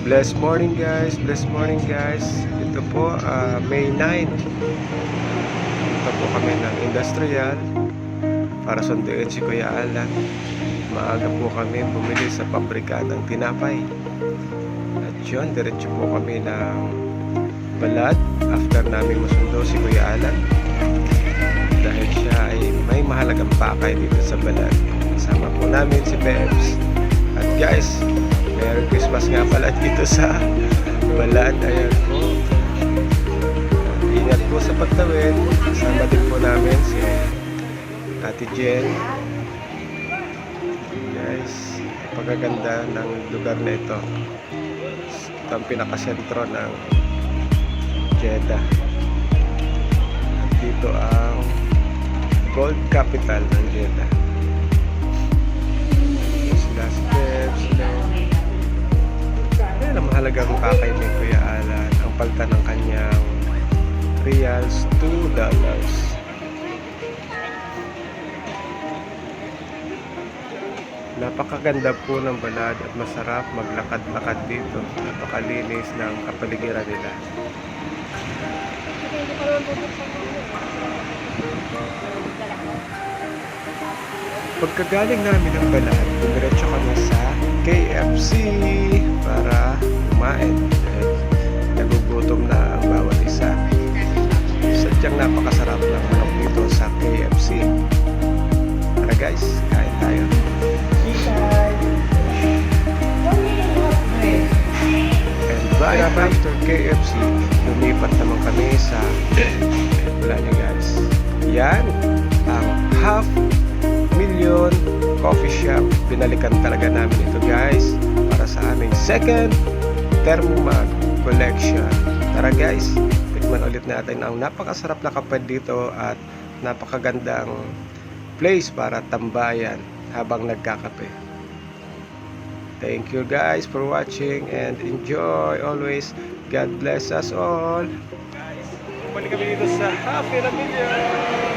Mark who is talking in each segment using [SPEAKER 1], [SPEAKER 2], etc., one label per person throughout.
[SPEAKER 1] Blessed morning guys, blessed morning guys. Ito po, May 9. Ito po kami ng industrial para sunduin si Kuya Alan. Maaga po kami bumili sa pabrika ng tinapay. At yun, diretso po kami ng Balad after namin masundo si Kuya Alan. Dahil siya ay may mahalagang pakay dito sa Balad. Kasama po namin si Bebs. At guys, Merry Christmas nga pala dito sa Balad. Ayan po. Ingat po sa pagtawid. Kasama din po namin si Ate Jen. Guys, pagkaganda ng lugar na ito. Ito ang pinakasentro ng Jeddah. Dito ang gold capital ng Jeddah. Sila si Bebs, ang mahalagang pakay ni Kuya Alan ang palta ng kanyang reals $2. Napakaganda po ng Balad at masarap maglakad-lakad dito. Napakalinis ng kapaligiran nila. Pagkagaling namin ng Balad, dumiretso kami sa KFC para kumain. Nagugutom na ang bawat isa. Sadyang napakasarap ng manok dito sa KFC. Tara guys, kain tayo. And right after KFC, lumipat naman kami sa wala niyo guys. Yan ang $500,000 coffee shop. Binalikan talaga namin ito guys para sa aming second Thermomug collection. Tara guys, tikman ulit natin ang napakasarap na kape dito at napakagandang place para tambayan habang nagkakape. Thank you guys for watching and enjoy always. God bless us all. Guys, bumalik kami dito sa $500,000.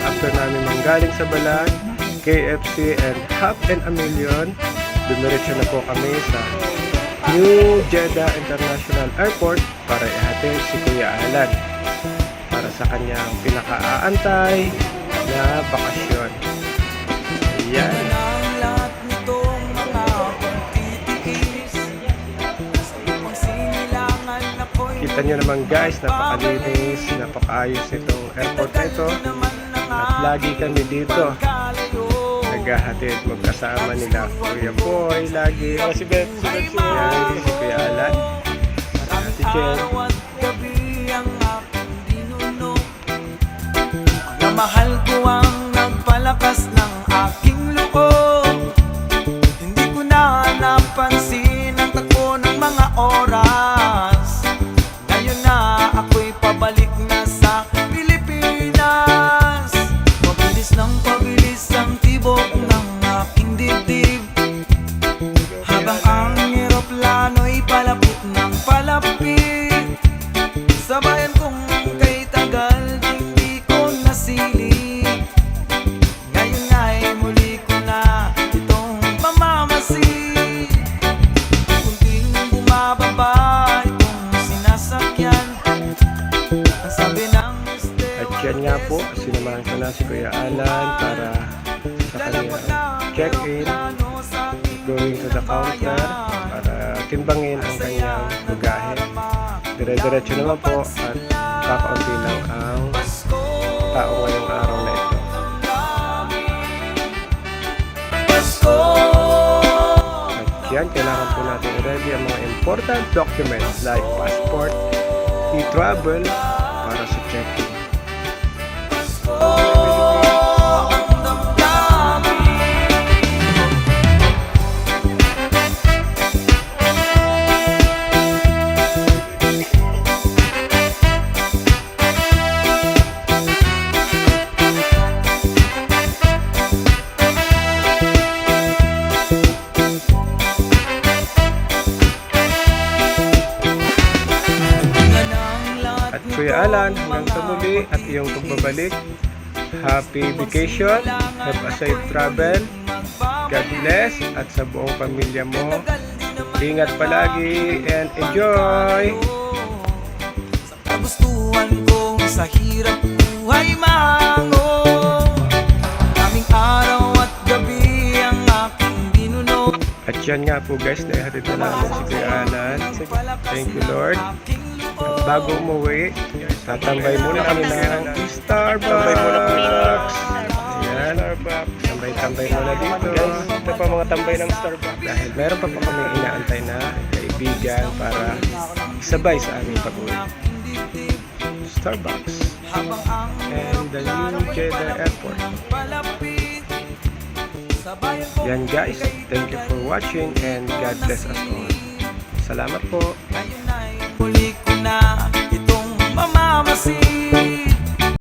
[SPEAKER 1] After namin manggaling sa Balad, KFC and $500,000, dumiretso na po kami sa New Jeddah International Airport para ihatid si Kuya Alan para sa kanyang pinaka-aantay na bakasyon. Ayan. Kita nyo naman guys, napakalinis, napakaayos itong airport na ito. At lagi kami dito naghahatid magkasama nila Kuya Boy lagi. Si Beth, si Kuya Alan, si Jen.
[SPEAKER 2] Na mahal ko ang nagpalakas ng aking loob. Hindi ko na napansin ang takbo ng mga oras. Ngayon na ako'y pabalik na sa Pilipinas. Pabilis ng pabilis ang tibok na
[SPEAKER 1] check-in, going to the counter para timbangin ang kanyang bagahe. Dire-diretso naman po at kakaunti lang ang tao ngayong araw na ito. At yan, kailangan po natin i-ready ang mga important documents like passport, e-travel para sa check-in. At Kuya Alan, hanggang sa muli at iyong pagbabalik. Happy vacation, have a safe travel, God bless, at sa buong pamilya mo. Ingat palagi and enjoy!
[SPEAKER 2] Sa kagustuhan ko sa hirap buhay mango, aming araw at gabi ang aking binuno.
[SPEAKER 1] At yan nga po guys, naihatid na namin si Kuya Alan. Thank you Lord. At bago umuwi, tatambay muna kami ng Starbucks. Ayan, tambay-tambay muna dito. Ito pa mga tambay ng Starbucks. Dahil meron pa kami inaantay na kaibigan para sabay sa aming pag-uwi. Starbucks and the new Jeddah Airport. Yan guys, thank you for watching and God bless us all. Salamat po.
[SPEAKER 2] Ngayon ay muli ko na itong mamamasid.